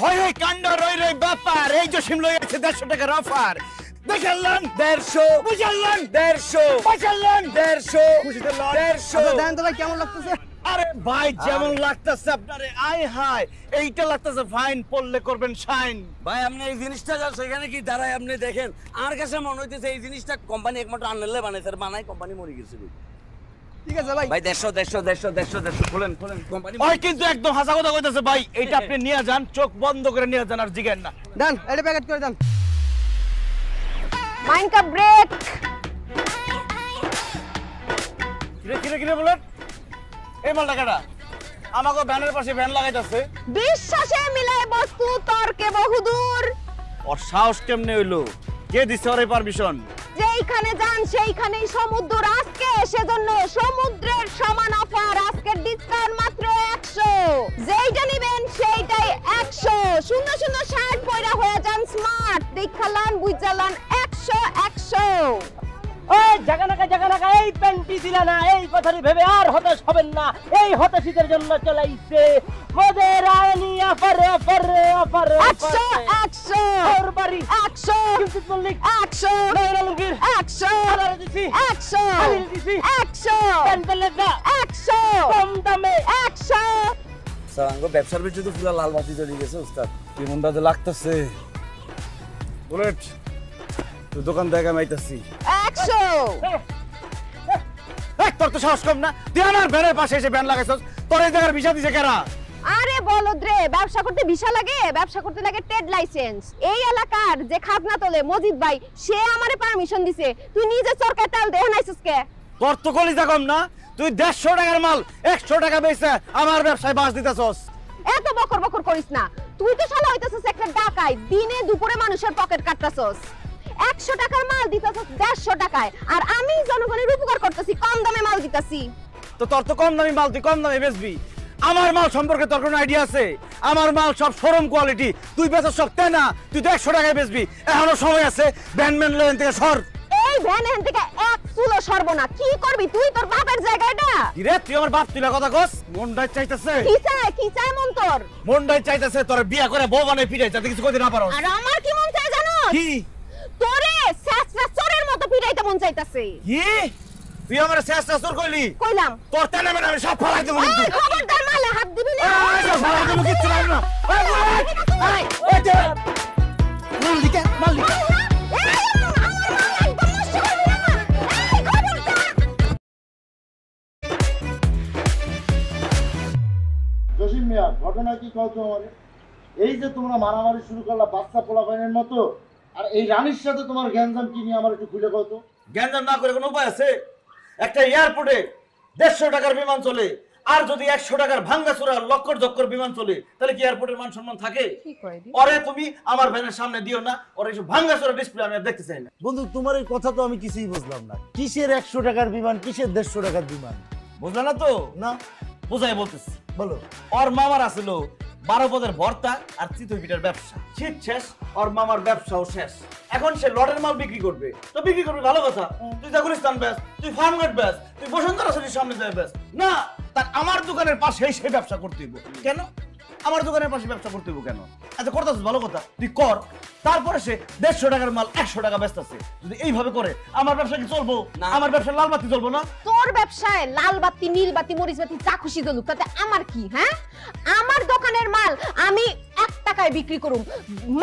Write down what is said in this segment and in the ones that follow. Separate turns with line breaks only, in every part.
হয় হয় কাণ্ড রই রই ব্যাপার এই জসিম লই আছে 150 টাকার অফার দেখালেন 150 বুঝালেন 150 বুঝালেন 150 খুশিতে 150
দেন তো ভাই কেমন লাগতেছে
আরে ভাই যেমন লাগতেছে আপনারে আই হাই এইটা লাগতেছে ফাইন পড়লে করবেন শাইন
ভাই আপনি এই জিনিসটা যা সেখানে কি দাঁড়ায় আপনি দেখেন আর কাছে মনে হইতেছে এই জিনিসটা কোম্পানি একমাত্র আনলে বানাইছে বানাই কোম্পানি মরে গেছে
ঠিক আছে ভাই
ভাই 150 খোলেন কোম্পানি
ওই কিন্তু একদম হাসা কথা কইতাছে ভাই এইটা আপনি নিয়ে যান চোখ বন্ধ করে নিয়ে যান আর জিগেন না
দেন এটা প্যাকেট করে দেন
মাইনকা ব্রেক
কিরে বলেন এই মাল টাকাটা আমাকে ভ্যানের পাশে ভ্যান লাগাইতাছে
বিশ্বাসে মিলায় বস্তু তর্কে বহুদূর
ওর সাহস কেমনে হইলো কে দিছে ওর এই পারমিশন
যেইখানে যান সেইখানেই সমুদ্র আজকে সেজন্য সমুদ্রের সমান অফার আজকে ডিসকাউন্ট মাত্র 100 যেইটা নেবেন সেইটাই 100 শূন্য শূন্য 60 পয়রা হয়ে যান স্মার্ট দেখালান বুঝালান 100
ওই জাগানাকা এই প্যান্টি দিলা না এই কথাটি ভেবে আর হতাশ হবেন না এই হতাশীদের জন্য চলাইছে মোদের আইনি অফার
100
ওর বাড়ি
100
কিন্তু মল্লিক
100
নয়নালঙ্গীর
100
আলার দিছি
100
আলিল দিছি
100
প্যান্টেলেগা
100
কম দামে
100
সারাঙ্গ ব্যবসার ভিতরে তো পুরো লাল বাতি জ্বলে গেছে উস্তাদ
কেমনটা যে লাগতেছে বুলেট তুই দোকান থেকে মাইতাছি
100
এক তোর তো সাহস কম না তুই আমার ভ্যানের পাশে এসে ভ্যান লাগাইছস তোর এই জায়গার ভিসা দিছে কেরা
আরে বলদ রে ব্যবসা করতে ভিসা লাগে ব্যবসা করতে লাগে ট্রেড লাইসেন্স এই এলাকার যে খাজনা তোলে মজিদ ভাই সে আমারে পারমিশন দিছে তুই নিজে সরকার তাল দেহ নাইছিস কে
তোর তো কলিজা কম না তুই 150 টাকার মাল 100 টাকা বেচে আমার ব্যবসায় বাস দিতেছস
এত বকর বকর করিস না তুই তো শালা হইতাছিস একটা ডাকাই দিনে দুপুরে মানুষের পকেট কাটতাছস 100 টাকার মাল দিতাছস 150 টাকায় আর আমি জনগণের উপকার করতেছি কম দামে মাল দিতাছি
তো তোর তো কম দামি মাল তুই কম দামে বেচবি আমার মাল সম্পর্কে তোর কোনো আইডিয়া আছে আমার মাল সব শোরুম কোয়ালিটি তুই বেচছ সব তেনা তুই তো 100 টাকায় বেচবি এখনো সময় আছে ব্যানম্যান লেন থেকে সর
এই ভ্যান এখান থেকে এক চুলো সরব না কি করবি তুই তোর বাপের জায়গাটা
কি রে তুই আমার বাপ তুইলা কথা কস মনটাই চাইতেছে
কি চাই মন তোর
মনটাই চাইতেছে তোর বিয়া করে বউ বানাই পিটাই যাতে কিছু কইতে না পারো
আর আমার কি মন চাই জানো
কি
তোরে শেষরা চোরের মতো পিটাইতে মন চাইতাছে
কি তুই আমার শেষ চোর কইলি
কইলাম
তোর তেনা মানে আমি সব ফলাই দেব কিন্তু
এই খবরদার মালে হাত দিবি না
ফলাই দেব কিচ্ছু লাগবে না এই এই যে মালিক
জসিম মিয়া ঘটনা কি কত আমারে এই যে তোমরা মারামারি শুরু করলা বাচ্চা পোলাপাইনের মতো আর এই রানীর সাথে তোমার গ্যাঞ্জাম কি নিয়ে আমার একটু খুলে কত
গ্যাঞ্জাম না করে কোনো উপায় আছে একটা এয়ারপোর্টে 150 টাকার বিমান চলে আর যদি 100 টাকার ভাঙ্গাচোরা লক্কর জক্কর বিমান চলে তাহলে কি এয়ারপোর্টের মান সম্মান থাকে ওরে তুমি আমার ভ্যানের সামনে দিও না ওরে এসব ভাঙ্গাচোরা ডিসপ্লে আমি আর দেখতে চাই না
বন্ধু তোমার এই কথা তো আমি কিছুই বুঝলাম না কিসের 100 টাকার বিমান কিসের 150 টাকার বিমান
বুঝলা না তো
না
বুঝাই বলতেছি
বলো
ওর মামার আসলো 12 পদের ভর্তা আর চিতই পিঠার ব্যবসা শীত শেষ ওর মামার ব্যবসাও শেষ এখন সে লটের মাল বিক্রি করবে তো বিক্রি করবে ভালো কথা তুই জাগুলিস্তান ব্যাস তুই ফার্মগেট ব্যাস তুই বসুন্ধরা সিটির সামনে যায় ব্যাস না তার আমার দোকানের পাশেই সে ব্যবসা করতে হইব কেন আমার দোকানের পাশে ব্যবসা করতে হইব কেন আচ্ছা করতেছিস ভালো কথা তুই কর তারপরে সে 150 টাকার মাল 100 টাকা বেচতেছে যদি এইভাবে করে আমার ব্যবসা কি চলবো না আমার ব্যবসা লাল বাতি চলবো না
তোর ব্যবসায় লাল বাতি নীল বাতি মরিচ বাতি যা খুশি জ্বলুক তাতে আমার কি হ্যাঁ আমার দোকানের মাল আমি 1 টাকায় বিক্রি করুম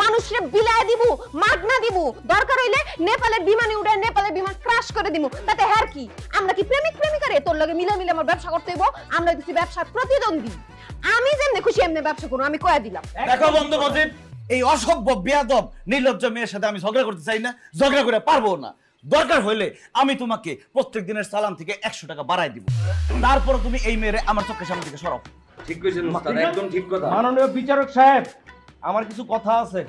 মানুষরে বিলায় দিব মাগনা দিব দরকার হইলে নেপালের বিমানে উড়ে নেপালের বিমান ক্রাশ করে দিব তাতে হ্যার কি আমরা কি প্রেমিক প্রেমিকারে তোর লগে মিলে মিলে আমার ব্যবসা করতে হইব আমরা কিছু ব্যবসার প্রতিদ্বন্দ্বী আমি যেমনে খুশি এমনি ব্যবসা করুম আমি কয়া দিলাম
দেখো বন্ধু মজিদ এই অসভ্য বেয়াদব নির্লজ্জ মেয়ের সাথে আমি ঝগড়া করতে চাই না ঝগড়া করে পারবো না দরকার হইলে আমি তোমাকে প্রত্যেক দিনের সালাম থেকে 100 টাকা বাড়াই দিব তারপর তুমি এই মেয়েরে আমার চোখের সামনে থেকে সরাও
ঠিক কইছেন উস্তাদ একদম ঠিক কথা
মাননীয় বিচারক সাহেব আমার কিছু কথা আছে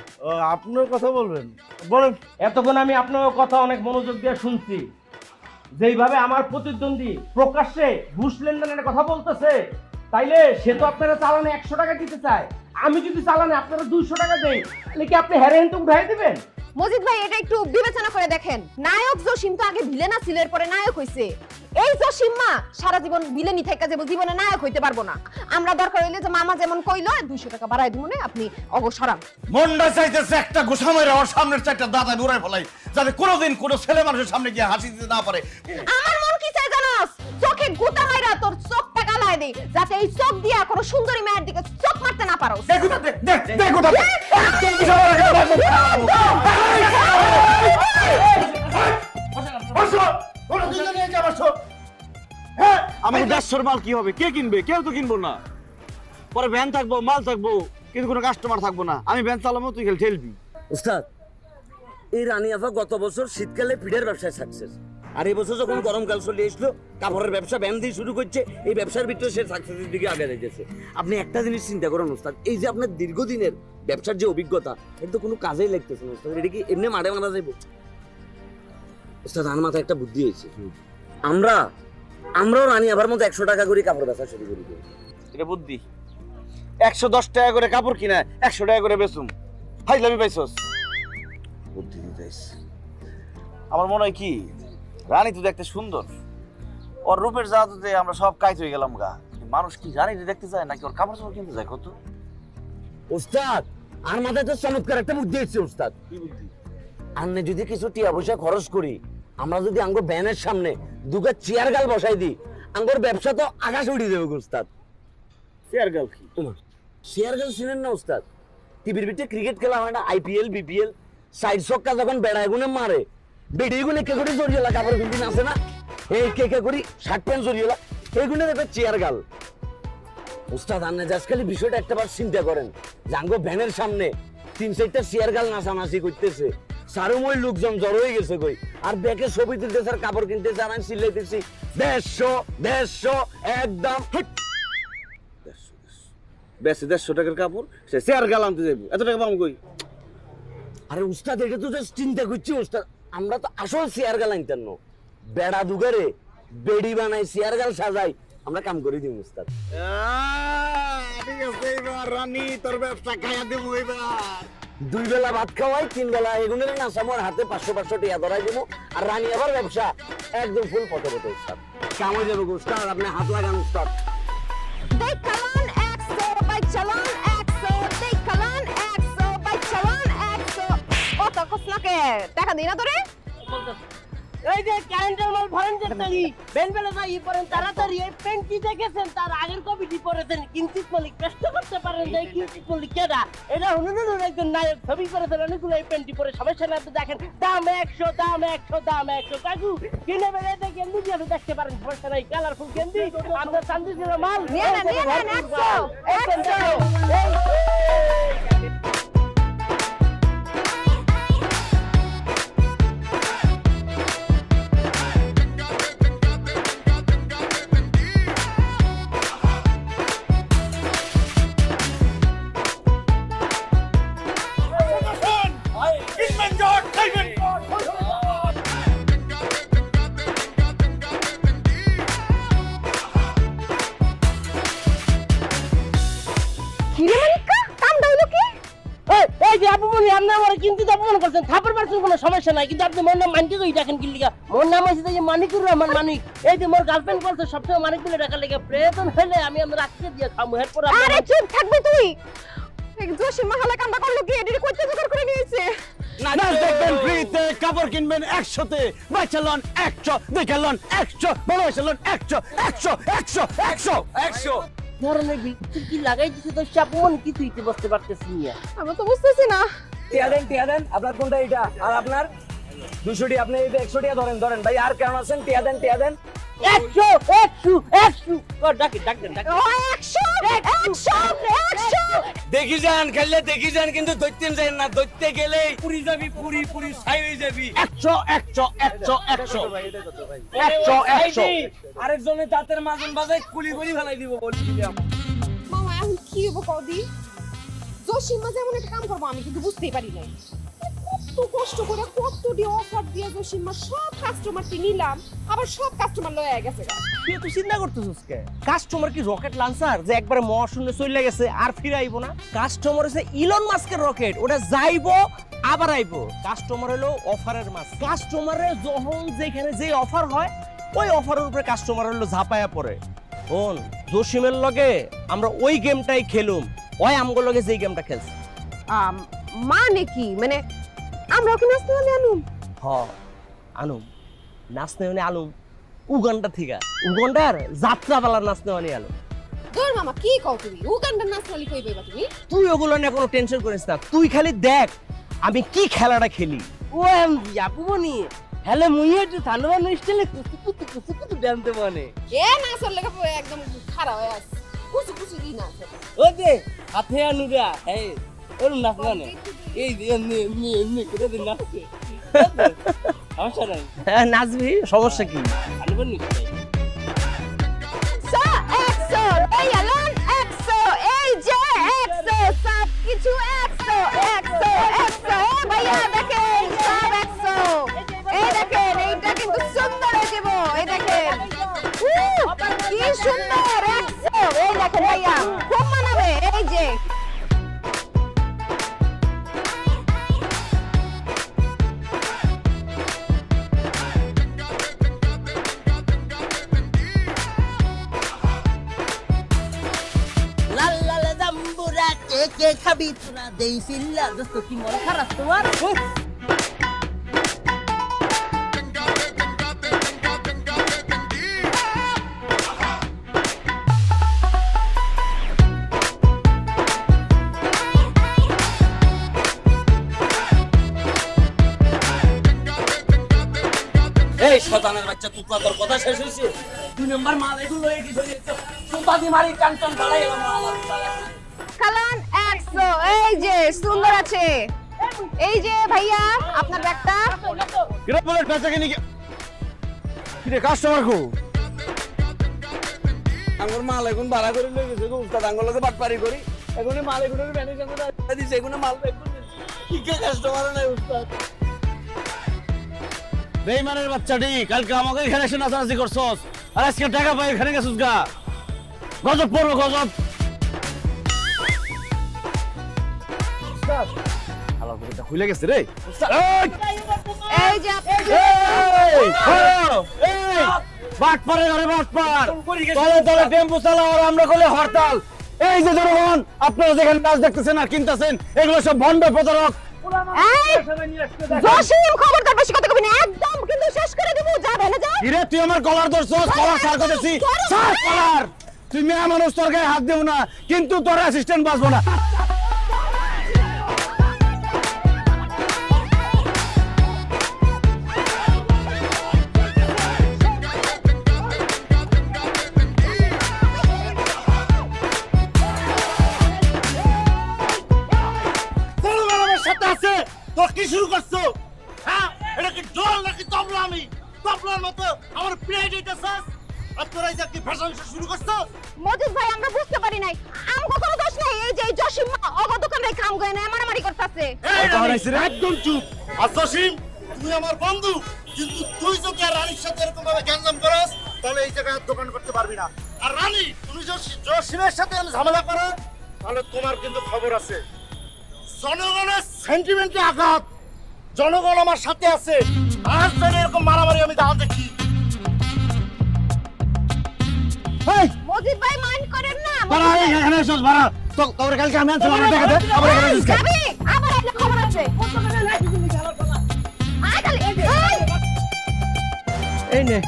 আপনার কথা বলবেন বলেন
এতক্ষণ আমি আপনার কথা অনেক মনোযোগ দিয়ে শুনছি যেইভাবে আমার প্রতিদ্বন্দ্বী প্রকাশ্যে ঘুষ লেনদেনের কথা বলতেছে তাইলে সে তো আপনারা চালানে 100 টাকা দিতে চায় আমি যদি চালানে আপনারা 200 টাকা দেই তাহলে কি আপনি হেরেন তো উঠাই দিবেন
মজিদ ভাই এটা একটু বিবেচনা করে দেখেন নায়ক জসিম তো আগে ভিলেন ছিল এরপরে নায়ক হইছে এই জসিম্মা সারা জীবন ভিলেনি থেকে জীবনে নায়ক হইতে পারবো না। আমরা দরকার হইলে যে মামা যেমন কইলো 200 টাকা বাড়াই দিব না, আপনি অগসরাম।
মনটা চাইতেছে একটা গোসা মেরে ওর সামনের চারটা দাঁতা দূরাই ফেলাই, যাতে কোনোদিন কোনো ছেলে মানুষের সামনে গিয়ে হাসি দিতে না পারে।
আমার মন কি চাই জানোস? চোখে গুতা মাইরা তোর চোখটা গালায় দেই, যাতে এই চোখ দিয়া কোনো সুন্দরী মেয়ের দিকে চোখ মারতে না পারো।
দেখো না, দেখো না, একদম গোসা মেরে আমাকে 150 মাল কি হবে? কে কিনবে? কেউ তো কিনবো না। পরে ভ্যান থাকবো, মাল থাকবো, কিন্তু কোনো কাস্টমার থাকবো না। আমি ভ্যান চালাবো, তুই খেল ঠেলবি।
উস্তাদ, এই রানী আফা গত বছর শীতকালে ফিডের ব্যবসায় সাকসেস, আর এই বছর যখন গরমকাল চলে আসলো কাপড়ের ব্যবসা ব্যান দিয়ে শুরু করছে, এই ব্যবসার ভিতরে সে সাকসেসের দিকে আগে যাচ্ছে। আপনি একটা জিনিস চিন্তা করেন উস্তাদ, এই যে আপনার দীর্ঘদিনের ব্যবসার যে অভিজ্ঞতা, এটা তো কোনো কাজেই লাগতেছে না উস্তাদ। এটা কি এমনি মাঠে মারা যাইব? উস্তাদ, আমার মাথায় একটা বুদ্ধি হয়েছে, আমরাও রানী আবার মতো 100 টাকা করে কাপড় বেচা শুরু করি।
এটা বুদ্ধি। 110 টাকা করে কাপড় কিনা 100 টাকা করে বেচুম, ফাইজলামি পাইছস? বুদ্ধি দিতেছ। আমার মনে হয় কি, রানী তো দেখতে সুন্দর, ওর রূপের জাদুতে আমরা সব কাইত হয়ে গেলাম গা। মানুষ কি রানী দেখতে চায় নাকি ওর কাপড় চোপড় কিনতে যায়? কত
উস্তাদ, আর মাথায় তো চমৎকার একটা বুদ্ধি হচ্ছে উস্তাদ।
কি বুদ্ধি?
আন্নে যদি কিছু টিয়া পয়সা খরচ করি, আমরা যদি আঙ্গুর ব্যানের সামনে দুটো চেয়ার গাল বসাই দিই, আঙ্গুর ব্যবসা তো আকাশ উড়িয়ে দেবে উস্তাদ।
চেয়ার গাল কি?
চেয়ার গাল চিনেন না উস্তাদ? টিভির ভিতরে ক্রিকেট খেলা হয় না, IPL BPL, সাইড ছক্কা যখন বেড়ায় গুনে মারে, বেড়ে গুনে কে করে জড়িয়েলা কাপড় কিন্তু আছে না, এই কে করি শার্ট প্যান্ট জড়িয়েলা, এইগুলো দেখবে চেয়ার গাল। উস্তাদ, আন্নে আজকাল বিষয়টা একটাবার চিন্তা করেন, জাঙ্গো ভ্যানের সামনে 3-4টা চেয়ার গাল নাচানাচি করতেছে, সারুময় লোকজন জড়ো হয়ে গেছে কই, আর দেখে ছবি তুলতেছে আর কাপড় কিনতেছে, আর আমি সিলাইতেছি 150 একদম।
150 টাকার কাপড় সে চেয়ার গাল আনতে যাবো, এত টাকা পাবো কই?
আরে উস্তাদ, এটা তো জাস্ট চিন্তা করছি উস্তাদ, আমরা তো আসল চেয়ার গাল আনতেন না, বেড়া দুগারে বেড়ি বানাই চেয়ার গাল সাজাই, আমরা কাম করে দিই উস্তাদ।
ঠিক আছে, এবার রানী তোর ব্যবসা খাইয়া দেবো। এবার
2 বেলা ভাত খাওয়াই, 3 বেলা এগুনের নাচামোর হাতে 500 টাকা ধরাই দেবো, আর রানী আবার ব্যবসা একদম ফুল পথে পথে উস্তাদ। কাম হয়ে যাবে উস্তাদ, আপনি হাত লাগান উস্তাদ।
দেখালান 100 বাই চালান 100, দেখালান 100 বাই চালান 100। কত কসনাকে টাকা দিনা তোরে?
এই যে ক্যালেন্ডার মাল ভলেন্টিয়ার তালি বেনবেলা যাই পরেন তাড়াতাড়ি, এই পেন্টি দেখেছেন তার আগের কপিটি পড়েছেন, কিঞ্চিত মালিক কষ্ট করতে পারেন যে কিঞ্চিত মালিক কেডা, এটা হুনুনুর একজন নায়ক ছবি করেছেন, অনেকগুলো এই পেন্টি পরে সমস্যা না, দেখেন দাম 100 দাম 100 দাম 100। কাকু কিনে বেড়ে দেখেন বুঝি আপনি দেখতে পারেন, সমস্যা নাই, কালারফুল কেন্দি আমরা চান্দি ছিল মাল
নিয়ে নেন 100 কিরে মানিকা কাম দাইলো কি?
এই যে আপু বলি আপনি আমার কিনতে অপমান করছেন, থাপড় পারছেন কোনো সমস্যা নাই, কিন্তু আপনি মোর নাম মানিক কই দেখেন কি লিগা? মোর নাম আছে যে মানিকুর রহমান মানিক। এই যে মোর গার্লফ্রেন্ড বলছে সবসময় মানিক বলে ডাকা লেগে, প্রয়োজন হলে আমি আমরা রাখতে দিয়ে খামু। এরপর
আরে চুপ থাকবি তুই। এক জোশী মহলা কামটা করলো কি? এডির কইতে জোগাড় করে নিয়েছে।
দেখবেন ফ্রিতে, কাপড় কিনবেন 100-তে, বাচ্চালন 100, দেখালন 100, ভালোবাসালন 100 100 100 100 100।
ধরনের বিচ্ছু কি লাগাই দিছে তো সাপন কিছুই তো বুঝতে পারতেছি না।
আমি তো বুঝতেছি না।
টিয়া দেন, আপনার কোনটা এটা? আর আপনার 200 টি, আপনি এই 100 টাকা ধরেন ভাই, আর কেমন আছেন? টিয়া দেন
100 ডাকেন
ও 100
দেখি যান, খেললে দেখি যান, কিন্তু ধরতেন যান না, ধরতে গেলে পুরি যাবি, পুরি ছাই হয়ে যাবি।
100 100 100 100 100 100।
আরেকজনের দাঁতের মাজন বাজায় কুলি করে ফেলাই দিব বলছিলাম।
মামা এখন কি হবো কদি? জসিমা যেমন একটা কাম করবো আমি কিন্তু বুঝতেই পারি নাই। কত কষ্ট করে কতটি অফার দিয়ে জসিমা সব কাস্টমারকে নিলাম, আবার সব কাস্টমার লয়ে গেছে।
তুই তো চিন্তা করতেছিস কে? কাস্টমার কি রকেট লঞ্চার যে একবারে মহাশূন্যে চলে গেছে আর ফিরে আইবো না? কাস্টমার হচ্ছে ইলন মাস্কের রকেট, ওটা যাইবো আবার আইবো। কাস্টমার হলো অফারের মাস, কাস্টমারে যখন যেখানে যে অফার হয় ওই অফারের উপরে কাস্টমার হলো ঝাপায়া পড়ে। শোন, জসিমের লগে আমরা ওই গেমটাই খেলুম, ওই আমগো লগে যেই গেমটা খেলছি।
মানে কি, মানে আমরা কি নাচতে হলে আনুম?
হ আনুম, নাচতে মানে আলুম উগান্ডা থেকে, উগান্ডার যাত্রাপালার নাচতে মানে আলুম।
তোর মামা কি কও তুমি? উগান্ডার নাচনালি কই পাইবা তুমি?
তুই ওগুলো নিয়ে কোনো টেনশন করিস না, তুই খালি দেখ আমি কি খেলাটা খেলি।
ও এমজি আপু বনি হ্যালো মুই একটু থানবান স্টাইলে কুচু জানতে মানে
এ নাচর লাগা একদম খারাপ হয়ে আছে, কুচু কুচু দি নাচ।
ও দে হাতে আনুরা এই ওর নাচ মানে এই এমনি করে দিন নাচে সমস্যা নাই।
নাচবি, সমস্যা কি?
আনুবান নি
সা একশো এই আলন একশো, এই যে একশো, সব কিছু একশো একশো একশো। এ ভাইয়া দেখেন সব একশো, এই দেখেন এইটা কিন্তু সুন্দর হয়ে যাবো, এই দেখেন কি সুন্দর একশো। এই দেখেন ভাইয়া খুব মানাবে, এই যে
লাল লাল জাম্বুরা কে কে খাবি তোরা দেই সিল্লা দোস্ত কি মন খারাপ তোমার?
এই শয়তানের বাচ্চা, তুই তোর কথা শেষ হইছে? 2 নাম্বার মাল এগুলো এই কিছু নিতে সুপাদি মারি টান বাড়াই গেল।
কালান একশো, এই যে সুন্দর আছে। এই যে ভাইয়া আপনার ব্যাগটা।
কিরে বলে বেচাকে নি কিরে কাস্টমার কো?
আঙ্গুর মাল এখন ভাড়া করে লই গেছে গো উস্তাদ, আঙ্গুর লগে বাটপারি করি এখন মাল এগুলোর ম্যানেজার করে দিছে, এগুলো মাল কি কে কাস্টমার নাই উস্তাদ।
বেঈমানের বাচ্চাটি কালকে আমাকে এখানে এসে নাচানাচি করছস, আর আজকে টাকা পাই এখানে গেছিস গা। গজব পড়বো গজব। আলাদা এটা খুলে গেছে রে।
এই যে
বাটপারে ঘরে বাটপার, তলে তলে টেম্পো চালাও আর আমরা করলে হরতাল। এই যে জনগণ আপনারা যেখানে কাজ দেখতেছেন আর কিনতেছেন, এগুলো সব ভণ্ড প্রতারক।
জসিম খবরদার বেশি কথা কবি না, একদম কিন্তু শেষ করে দেব। যা ভেলে যা।
কিরে তুই আমার কলার ধরছস? কলার সার করতেছি, সার কলার। তুই মেয়ে মানুষ, তোর গায়ে হাত দেব না, কিন্তু তোর অ্যাসিস্ট্যান্ট বাঁচবো না। সাথে আছে তোর কি শুরু করছো? হ্যাঁ, এটা কি ডল নাকি তবলা? আমি তবলার মতো আমার প্লেট হইতেছস আর তোরা এই যে কি ফ্যাশন শুরু করছস?
মজিদ ভাই আমরা বুঝতে পারি নাই, আমগো কোনো দোষ নাই। এই যে জসিম অগো দোকানে কাম করে না, মারামারি করতেছে।
একদম চুপ। আর জসিম, তুই আমার বন্ধু, কিন্তু তুই যদি আর রানীর সাথে এরকম ভাবে গ্যাঞ্জাম করস তাহলে এই জায়গায় দোকান করতে পারবি না। আর রানী, তুমি যদি জসিমের সাথে ঝামেলা করো তাহলে তোমার কিন্তু খবর আছে। জনগণের সেন্টিমেন্টে আঘাত, জনগণ আমার সাথে আছে। আজ ধরে এরকম মারামারি আমি দাও দেখি।
মজিদ ভাই মাইন্ড করেন না।
বাড়া এখানে এসো, বাড়া তো তোর কালকে আমি আনছিলাম আমার টাকা দে, আবার এখানে দিস।
যাবি আবার একটা খবর আছে। আয় খালি
এই নে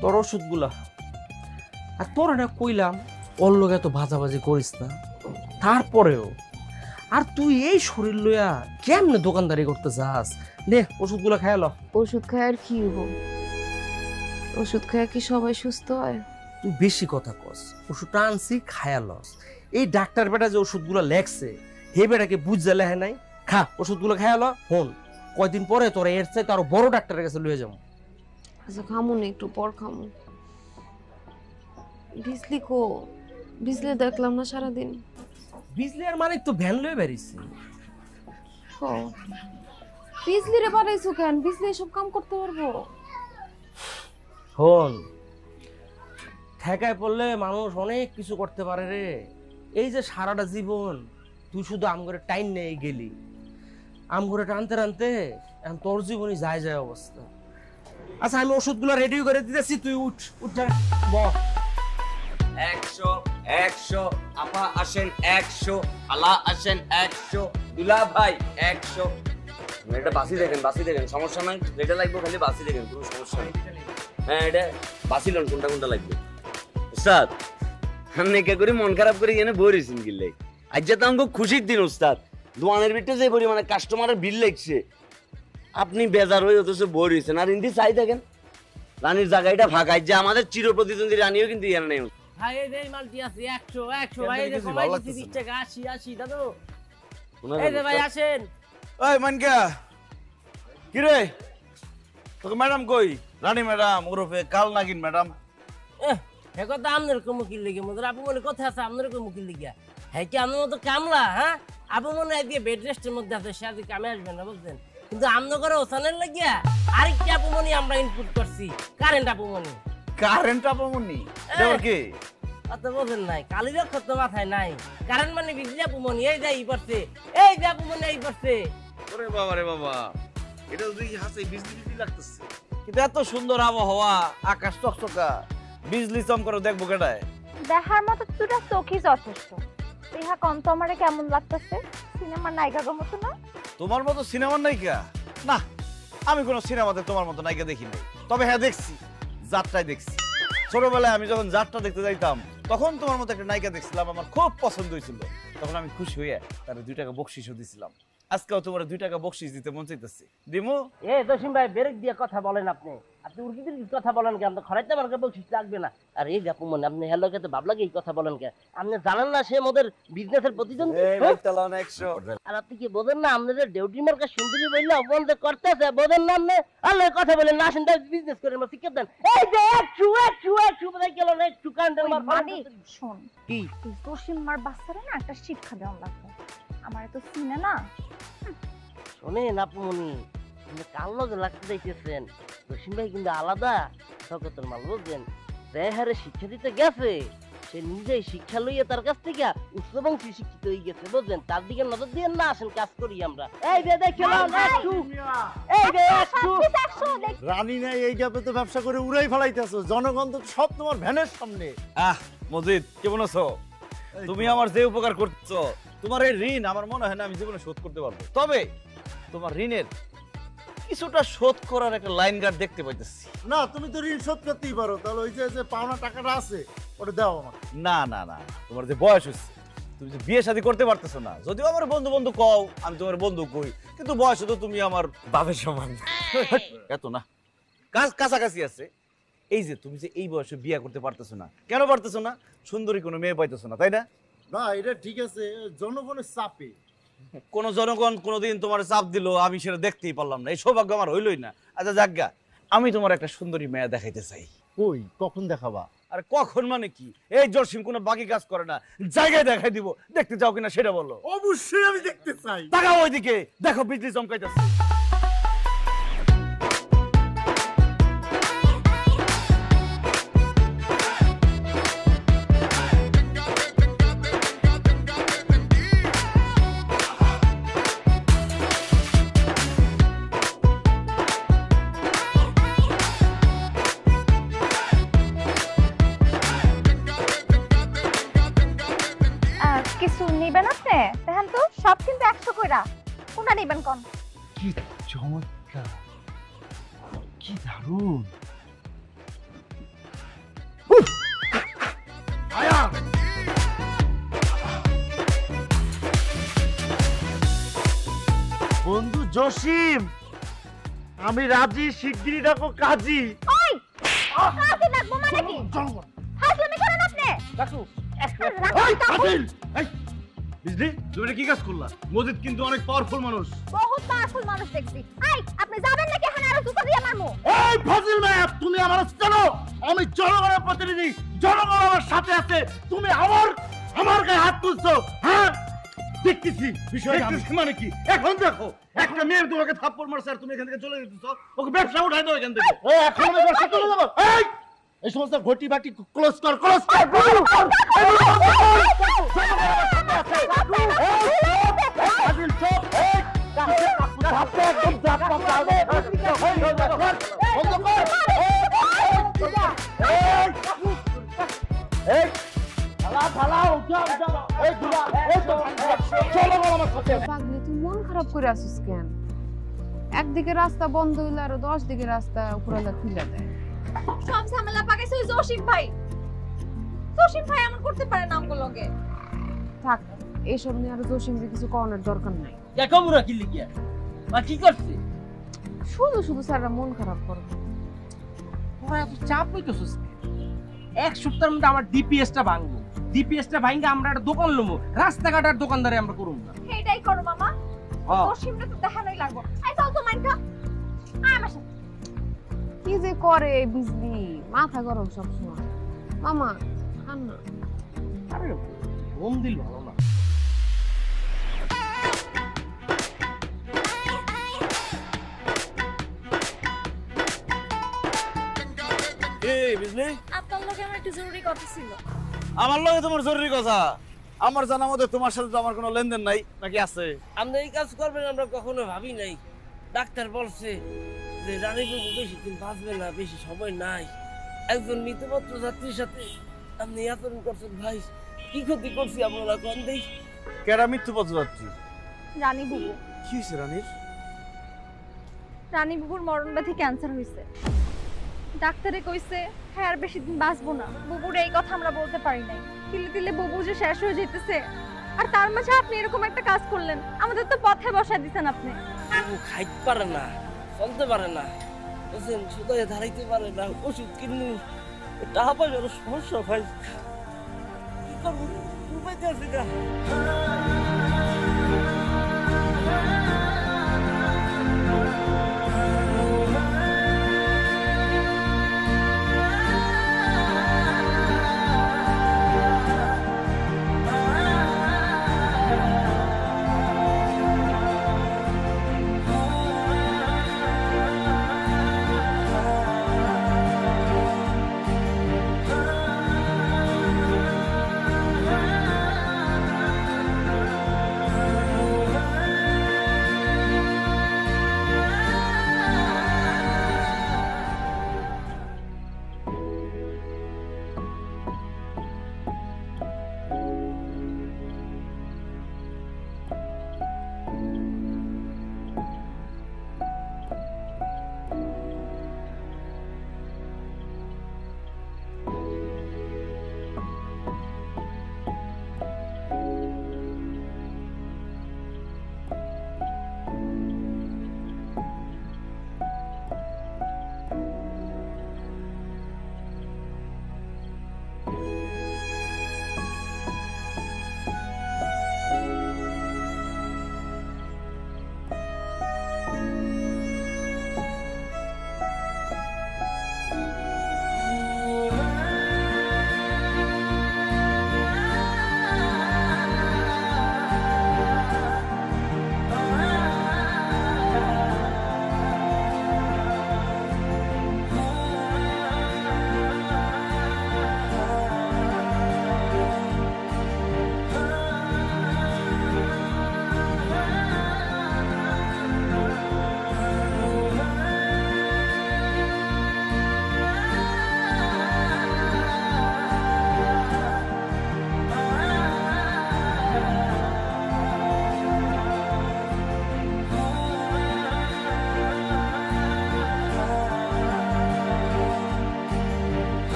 তোর ওষুধগুলা। আর তোর এটা কইলাম ওর লোক এত ভাজাভাজি করিস না, তারপরেও আর তুই এই শরীর লইয়া কেমনে দোকানদারি করতে যাস? নে ওষুধগুলা খাই ল।
ওষুধ খায় আর কি হবো? ওষুধ খায় কি সবাই সুস্থ হয়?
তুই বেশি কথা কস। ওষুধটা আনছি খায়া লস। এই ডাক্তার বেটা যে ওষুধগুলো লেখছে হে বেটাকে বুঝতে লেহে নাই। খা ওষুধগুলো খায়া ল। হন কয়দিন পরে তোরা এর চাইতে আরো বড় ডাক্তারের কাছে লয়ে যাবো।
আচ্ছা খামু না, একটু পর খামু। বিজলি কো? বিজলি দেখলাম না সারাদিন।
বিজলি আর মালিক তো ভ্যান লয়ে বেরিয়েছে।
বিজলি রে বাড়াইছো কেন? বিজলি সব কাম করতে পারবো?
হন ঠেকায় পড়লে মানুষ অনেক কিছু করতে পারে রে। এই যে সারাটা জীবন তুই শুধু আমগরে টাইম নেই গেলি, আমগরে টানতে টানতে এখন তোর জীবনই যায় যায় অবস্থা। আচ্ছা আমি ওষুধগুলো রেডি করে দিতেছি, তুই উঠ উঠ যা, বস।
100 100 আপা আসেন 100 আলা আসেন 100 দুলা ভাই 100 এটা বাসি দেখেন সমস্যা নাই, যেটা লাগবে খালি বাসি দেখেন, কোনো সমস্যা নেই। হ্যাঁ এটা বাসি লন কোনটা লাগবে উস্তাদ। আমি কে করে মন খারাপ করে এনে বইরেছেন গিলে আজ যে তো আমাকে খুশির দিন উস্তাদ, দোয়ানের ভিতরে যে পরিমাণে কাস্টমারের বিল লাগছে আপনি বেজার হয়ে অথচ বইরেছেন। আর ইন্দি চাই দেখেন রানীর জায়গাটা ফাঁকা, যে আমাদের চির প্রতিদ্বন্দ্বী রানীও কিন্তু ইয়ার নেই।
ভাই এই যে মালটি আছে 100 ভাই, এই যে কমাই দিছি 20 টাকা 80 দাদু। এই যে ভাই আসেন।
ওই মানকা কি রে, তোকে ম্যাডাম কই? রানী ম্যাডাম ওরফে কাল নাগিন ম্যাডাম।
হে কথা আপনার মুখির লিগে মধ্যে আপু মনে কথা আছে আপনার মুখির লিগে। হ্যাঁ কি আপনার মতো কামলা? হ্যাঁ আপু মনে হয় বেড রেস্টের মধ্যে আছে, সে আজকে কামে আসবেন না বুঝলেন। কিন্তু আমনো করে ওসানের লাগিয়া আরেকটি আপু মনি আমরা ইনপুট করছি, কারেন্ট আপু মনি।
কারেন্ট আপমনি কি
অত বোঝেন নাই, কালির অক্ষর তো মাথায় নাই। কারেন্ট মানে বিজলি আপু মনি, এই যাই পড়ছে, এই যে আপু মনি এই পড়ছে।
ওরে বাবা রে বাবা, এটা তো দেখি হাসে বিজলি লাগতেছে, কিন্তু এত সুন্দর আবহাওয়া, আকাশ চকচকা, বিজলি চমকারও দেখবো কেটায়?
দেখার মতো দুটা চোখই যথেষ্ট। ইহা কম তো আমারে কেমন লাগতেছে? সিনেমার নায়িকা গো মতো না?
তোমার মতো সিনেমার নায়িকা? না, আমি কোনো সিনেমাতে তোমার মতো নায়িকা দেখি নাই। তবে হ্যাঁ দেখছি, যাত্রায় দেখছি। ছোটবেলায় আমি যখন যাত্রা দেখতে যাইতাম তখন তোমার মতো একটা নায়িকা দেখছিলাম, আমার খুব পছন্দ হয়েছিল। তখন আমি খুশি হয়ে তার 2 টাকা বকশিসও দিছিলাম। আজকেও তোমার 2 টাকা বকশিস দিতে মন চাইতেছে, দিমু?
এ দশিম ভাই ব্রেক দিয়ে কথা বলেন আপনি উর্কিদের কথা বলেন কেন? খরাইতে আমার বলছিস লাগবে না। আর এই আপু মনে আপনি হ্যালো কে তো ভাবলাগে এই কথা বলেন কে? আপনি জানেন না সে আমাদের বিজনেসের প্রতিদ্বন্দ্বী? আর আপনি কি বোঝেন না আপনাদের ডিউটি মার্কা সুন্দরী বললে অপমান করতেছে, বোঝেন না আপনি? আল্লাহ কথা বলেন না, আসেন বিজনেস করেন না, শিখে দেন। এই যে 100 বোঝাই গেল না, একটু কান্ডের মার
মানে শোন
কি
জসিম মার বাচ্চারে না একটা শিক্ষা দেওয়া লাগবে, আমার তো চিনে না।
শোনেন আপু মনি, আপনি কার লগে লাগতে চাইতেছেন? জসিম ভাই কিন্তু আলাদা জগতের মাল বুঝলেন। যে হারে শিক্ষা দিতে গেছে সে নিজেই শিক্ষা লইয়া তার কাছ থেকে উচ্চবংশী শিক্ষিত হয়ে গেছে বুঝলেন। তার দিকে নজর দিয়ে না, আসেন কাজ করি আমরা। এই যে দেখলাম এই যে
100
রানী নাই এই গ্যাপে তো ব্যবসা করে উড়াই ফেলাইতেছো, জনগণ তো সব তোমার ভ্যানের সামনে।
মজিদ কেমন আছো? তুমি আমার যে উপকার করছো, তোমার এই ঋণ আমার মনে হয় না আমি জীবনে শোধ করতে পারবো। তবে তোমার ঋণের কিছুটা শোধ করার একটা লাইন গার্ড দেখতে পাইতেছি।
না তুমি তো ঋণ শোধ করতেই পারো, তাহলে ওই যে পাওনা টাকাটা আছে ওটা দাও আমাকে।
না না না, তোমার যে বয়স হচ্ছে, তুমি যে বিয়ে শাদী করতে পারতেছো না। যদিও আমার বন্ধু কও, আমি তোমার বন্ধু কই, কিন্তু বয়সে তো তুমি আমার বাপের সমান। এত না, কাছাকাছি আছে। এই যে তুমি যে এই বয়সে বিয়ে করতে পারতেছো না, কেন পারতেছো না? সুন্দরী কোনো মেয়ে পাইতেছো না, তাই না?
না এটা ঠিক আছে, জনগণের চাপে।
কোন জনগণ কোনোদিন তোমার চাপ দিল আমি সেটা দেখতেই পারলাম না, এই সৌভাগ্য আমার হইলই না। আচ্ছা যাজ্ঞা, আমি তোমার একটা সুন্দরী মেয়ে দেখাইতে চাই।
কই কখন দেখাবা?
আরে কখন মানে কি, এই জসিম কোনো বাকি কাজ করে না, জায়গায় দেখাই দিব। দেখতে চাও কিনা সেটা বলো।
অবশ্যই আমি দেখতে চাই।
তাকাও ওইদিকে, দেখো বিজলি চমকাইতেছে।
কিছু নিবেন আপনি? দেখেন তো সব কিন্তু 100 কইরা, কোনটা নিবেন কোন?
কি চমৎকার, কি দারুণ। বন্ধু জসিম, আমি রাজি, শিগগিরই ডাকো কাজী।
ওই কাজে লাগবো মানে কি? হাসলামি করেন আপনি?
কাকু
বিজলি তুমি এটা কি কাজ করলা? মজিদ কিন্তু অনেক পাওয়ারফুল মানুষ।
বহুত পাওয়ারফুল মানুষ দেখছি। আই আপনি যাবেন নাকি এখানে আরো জুতা দিয়ে মারমু?
এই ফাজিল মেয়ে, তুমি আমার জানো আমি জনগণের প্রতিনিধি, জনগণ আমার সাথে আছে, তুমি আমার গায়ে হাত তুলছো। হ্যাঁ দেখতেছি বিষয়টা
মানে কি? এখন দেখো একটা মেয়ে তোমাকে থাপ্পড় মারছে আর তুমি এখান থেকে চলে যেতেছো, ওকে ব্যবসা উঠাই দাও এখান থেকে।
এখন আমি ব্যবসা চলে যাবো। এই সমস্ত ঘটি বাটি ক্লোজ কর। বন্ধ কর।
পাগলি তুই মন খারাপ করে আসিস কেন? একদিকে রাস্তা বন্ধ হইলে আরো 10 দিকে রাস্তা উপরালা খুলে দেয়।
সব ঝামেলা পাকাইছে ওই জসিম ভাই। জসিম ভাই এমন করতে পারে না আমগো লগে।
থাক এইসব নিয়ে আরো জসিমকে কিছু করানোর দরকার নাই।
দেখো বুড়া কি লিখিয়া বা কি করছে?
শুধু শুধু স্যাররা মন খারাপ করবে।
তোরা এত চাপ হইতেছিস এক সপ্তাহের মধ্যে আমার ডিপিএসটা ভাঙবো। ডিপিএসটা ভাঙে আমরা একটা দোকান লমু, রাস্তাঘাটের দোকানদারে আমরা করুম না।
এইটাই করো মামা।
হ্যাঁ
জসিমটা তো দেখানোই লাগবো। আই চল তো মাইনকা। আয় আমার সাথে।
কি যে করে বিজলি, মাথা গরম সবসময়। মামা খান না।
আরে ঘুম দিল ভালো না।
এই বিজলি,
আপনার লগে আমার একটু জরুরি কথা ছিল।
আমার লগে তোমার জরুরি কথা? আমার জানা মতে তোমার সাথে তো আমার কোনো লেনদেন নাই, নাকি আছে?
আপনি এই কাজ করবেন আমরা কখনো ভাবি নাই। ডাক্তার বলছে যে রানীবাবু বেশি দিন বাঁচবে না, বেশি সময় নাই। একজন মৃতপত্র যাত্রীর সাথে আপনি আচরণ করছেন ভাই। কি ক্ষতি করছি আপনারা কোন দেই?
কেডা মৃত্যুপত্র যাত্রী?
রানী বুবু।
কি হয়েছে রানীর?
রানী বুবুর মরণ ব্যাধি ক্যান্সার হয়েছে। ডাক্তারে কইছে হ্যাঁ আর বেশি দিন বাঁচবো না। বুবুর এই কথা আমরা বলতে পারি নাই। তিলে তিলে বুবু যে শেষ হয়ে যেতেছে, আর তার মাঝে আপনি এরকম একটা কাজ করলেন, আমাদের তো পথে বসায় দিছেন আপনি।
বুবু খাইতে পারে না, চলতে পারে না, বুঝছেন, সুদায় দাঁড়াইতে পারে না, ওষুধ কিনু টাকা পয়সার সমস্যা ভাই। কি করবো উপায় আছে না।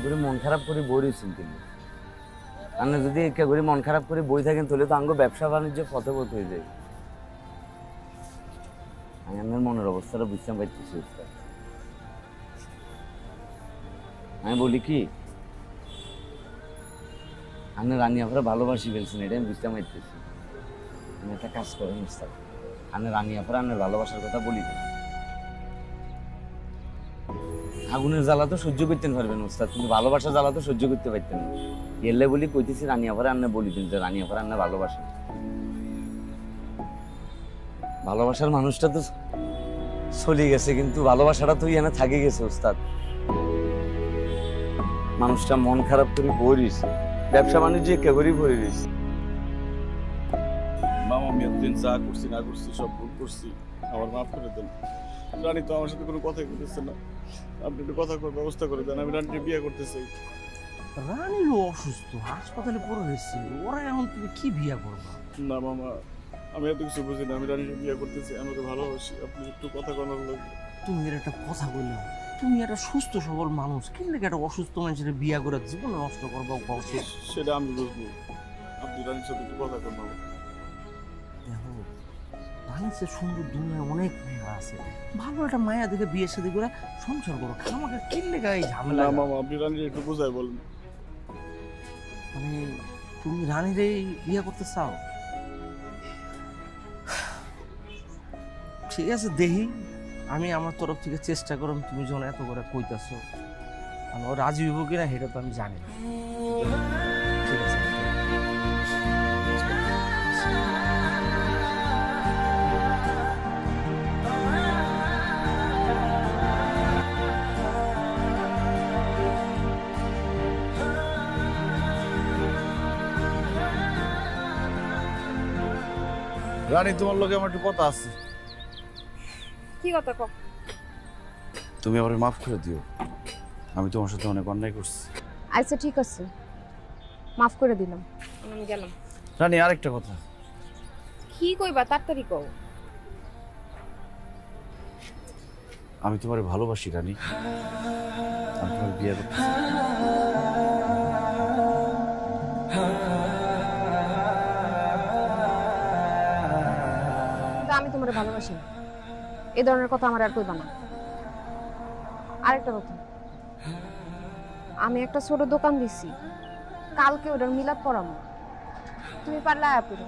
করে মন খারাপ করে বই রয়েছেন কিন্তু আপনি যদি একা করে মন খারাপ করে বই থাকেন তাহলে তো আঙ্গো ব্যবসা বাণিজ্য ফতেপথ হয়ে যায়। আমি আমার মনের অবস্থাটা বুঝতে পারতেছি। আমি বলি কি আপনি রানী আফারা ভালোবাসি ফেলছেন, এটা আমি বুঝতে পারতেছি। আমি একটা কাজ করেন উস্তাদ, আপনি রানী আফারা আপনার ভালোবাসার কথা বলি দেন, আগুনের জ্বালা তো সহ্য করতে পারবেন উস্তাদ, কিন্তু ভালোবাসা জ্বালা তো সহ্য করতে পারতেন না। এলে বলি কইতেছি রানিয়াপাড়া আন্না বলি যে রানিয়াপাড়া আন্না ভালোবাসা, ভালোবাসার মানুষটা তো চলে গেছে, কিন্তু ভালোবাসাটা তো এখানে থাকে গেছে উস্তাদ। মানুষটা মন খারাপ করে বই রয়েছে, ব্যবসা বাণিজ্য একে করেই বই রয়েছে।
মামা আমি এতদিন যা করছি না করছি সব ভুল করছি, আমার মাফ করে দেন। রানী তো আমার সাথে কোনো কথাই বলতেছে না, আপনি একটু কথা করে ব্যবস্থা করে দেন, আমি রানীকে বিয়ে করতে চাই।
রানীরও অসুস্থ, হাসপাতালে পড়ে রয়েছে, ওরা এখন তুমি কি বিয়া করবা?
না মামা, আমি এত কিছু বুঝি না, আমি রানীকে বিয়ে করতেছি, আমাকে ভালোবাসি, আপনি একটু কথা করার লাগবে।
তুমি এর একটা কথা বললে, তুমি একটা সুস্থ সবল মানুষ, কিন্তু একটা অসুস্থ মানুষের বিয়া করে জীবন নষ্ট করবো?
সেটা আমি বুঝবো, আপনি রানীর সাথে একটু কথা করবো।
দেখো, বাংলাদেশের সুন্দর দুনিয়ায় অনেক মেয়েরা আছে, ভালো একটা মায়া দেখে বিয়ে সাথে করে সংসার করো, আমাকে কিনলে গায়ে ঝামেলা।
মামা আপনি রানীর একটু বোঝাই বলেন।
মানে তুমি রানীরে বিয়ে করতে চাও? ঠিক আছে, দেখি আমি আমার তরফ থেকে চেষ্টা করলাম, তুমি যখন এত করে কইতাছো, আমি ও রাজি হইব কিনা সেটা তো আমি জানি না। ঠিক আছে,
রানী তোমার লোকে আমার একটু কথা আছে।
কি কথা কও?
তুমি আমার মাফ করে দিও, আমি তোমার সাথে অনেক অন্যায় করছি।
আচ্ছা ঠিক আছে, মাফ করে দিলাম, আমি গেলাম।
রানী আরেকটা কথা।
কি কইবা তাড়াতাড়ি কও।
আমি তোমার ভালোবাসি রানী, আমি তোমার বিয়ে করতে চাই।
আমি তোমার ভালোবাসি, এই ধরনের কথা আমার আর কইবা না। আরেকটা কথা, আমি একটা ছোট দোকান দিছি, কালকে ওটার মিলাদ পড়াবো, তুমি পারলে আয়া পড়ো।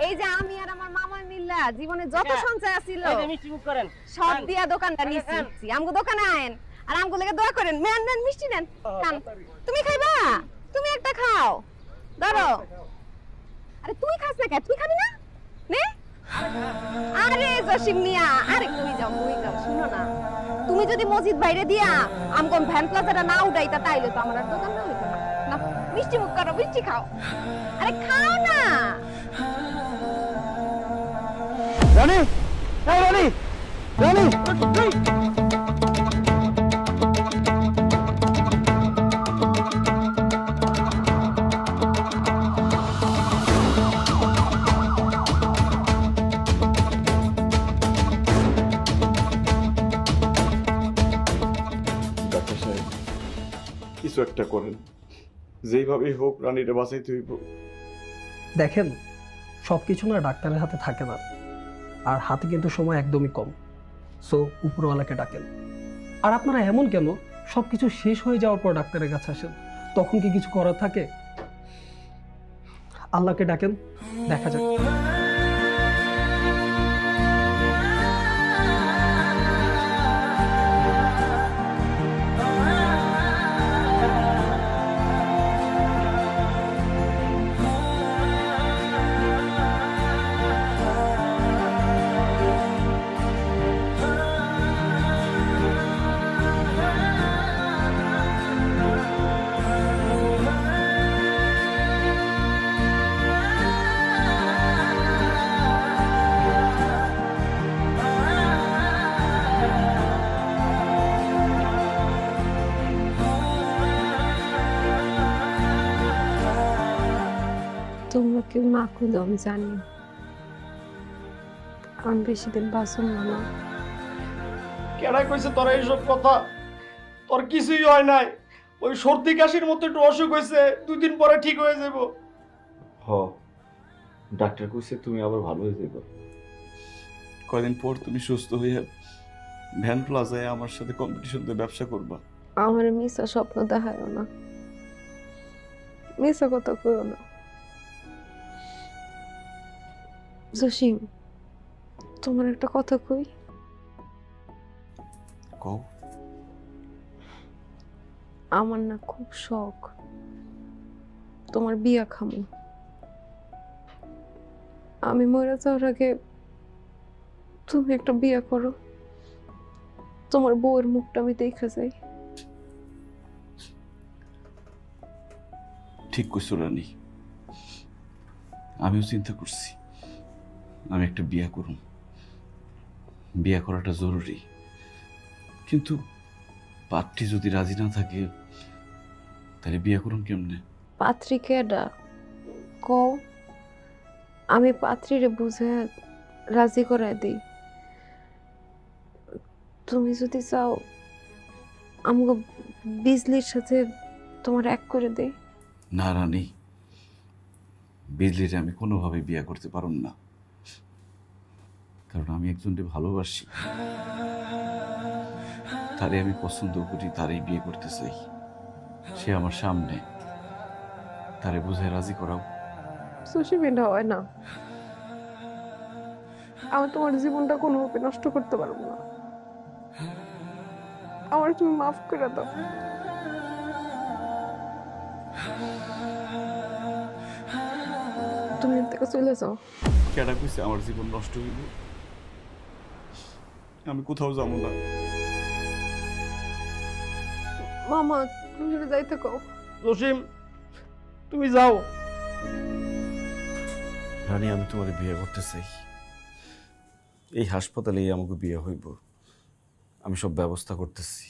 এই যে আমি আর আমার মামা মিল্লা জীবনে যত সঞ্চয় আছিল সব দিয়া দোকানটা নিচ্ছি। আমগো দোকানে আয়েন আর আমগো লেগে দোয়া করেন, মেন নেন মিষ্টি নেন, খান। তুমি খাইবা? তুমি একটা খাও, ধরো। আরে তুই খাস না কেন? তুই খাবি না? নে। আরে জসিম মিয়া, আরে কই যাও শুনো না, তুমি যদি মসজিদ বাইরে দিয়া আমগো ভ্যান প্লাজাটা না উঠাইতা তাইলে তো আমার আর দোকান না হইতো না। না মিষ্টি মুখ করো, মিষ্টি খাও। আরে খাও না।
রানী, এই রানী, রানী,
ডাক্তার সাহেব কিছু একটা করেন, যেইভাবেই হোক রানীটা বাঁচাইতে হইব।
দেখেন, সবকিছু না ডাক্তারের হাতে থাকে না, আর হাতে কিন্তু সময় একদমই কম। সো উপরওয়ালাকে ডাকেন। আর আপনারা এমন কেন সবকিছু শেষ হয়ে যাওয়ার পর ডাক্তারের কাছে আসেন? তখন কি কিছু করার থাকে? আল্লাহকে ডাকেন, দেখা যাক।
তোমরা কেউ না করলে আমি জানি আমি বেশি দিন বাঁচব না।
কেডা কইছে তোর এইসব কথা? তোর কিছুই হয় নাই, ওই সর্দি কাশির মতো একটু অসুখ হয়েছে, 2 দিন পরে ঠিক হয়ে যাব।
হ, ডাক্তার কইছে তুমি আবার ভালো হয়ে যাবে। কয়দিন পর তুমি সুস্থ হয়ে ভ্যান প্লাজায় আমার সাথে কম্পিটিশন দিয়ে ব্যবসা করবা।
আমার মিশা স্বপ্ন দেখায় না, মিশা কথা কইও না। জসিম, তোমার একটা কথা কই।
কও।
আমার না খুব শখ তোমার বিয়া খামু। আমি মরে যাওয়ার আগে তুমি একটা বিয়া করো, তোমার বউয়ের মুখটা আমি দেখা যাই।
ঠিক কইছো রানী, আমিও চিন্তা করছি আমি একটা বিয়া করুম। বিয়া করাটা জরুরি, কিন্তু পাত্রী যদি রাজি না থাকে তাহলে বিয়া করুন কেমনে?
পাত্রী কেডা কও, আমি পাত্রীরে বুঝে রাজি করাই দিই। তুমি যদি চাও আমাকে বিজলির সাথে তোমার এক করে দেই।
না রানী, বিজলিরে আমি কোনোভাবে বিয়া করতে পারুম না, কারণ আমি একজনকে ভালোবাসি, তারে আমি পছন্দ করি, তারই বিয়ে করতে চাই। সে আমার সামনে, তারে বুঝায় রাজি করাও।
সুশীল এটা হয় না, আমি তোমার জীবনটা কোনোভাবে নষ্ট করতে পারবো না। আমার তুমি মাফ করে দাও। তুমি এর থেকে চলে যাও।
কেডা কইছে আমার জীবন নষ্ট হইব? আমি কোথাও যাবো না।
মামা তুমি যাইতে কও।
জসিম, তুমি যাও।
রানী, আমি তোমার বিয়ে করতে চাই। এই হাসপাতালেই আমাকে বিয়ে হইব। আমি সব ব্যবস্থা করতেছি,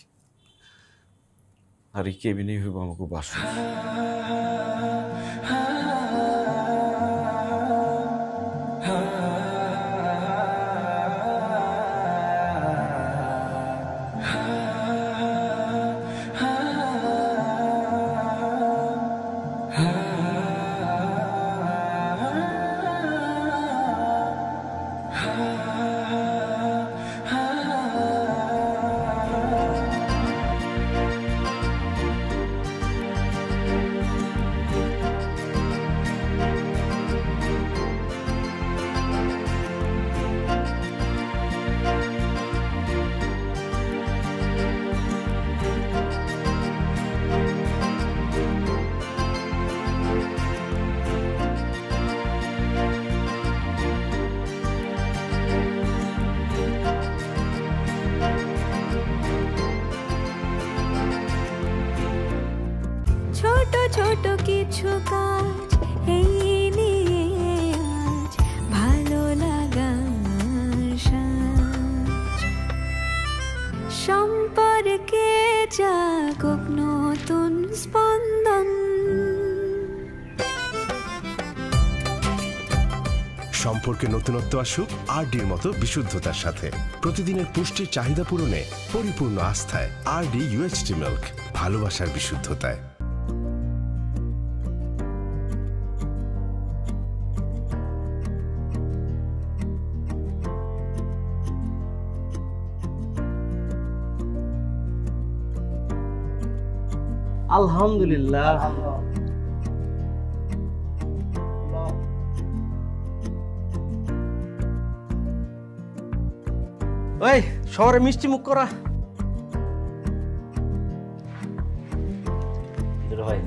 আর এই কেবিনেই হইব আমাকে বাসন।
ছোট ছোট কিছু কাজ এই নিয়ে আজ ভালো লাগার সাজ, সম্পর্কে জাগুক নতুন স্পন্দন।
সম্পর্কে নতুনত্ব আসুক আরডির মতো বিশুদ্ধতার সাথে। প্রতিদিনের পুষ্টির চাহিদা পূরণে পরিপূর্ণ আস্থায় আরডি ইউএচটি মিল্ক, ভালোবাসার বিশুদ্ধতায়।
আলহামদুলিল্লাহ। ওই শহরে মিষ্টি মুখ করা।
হয়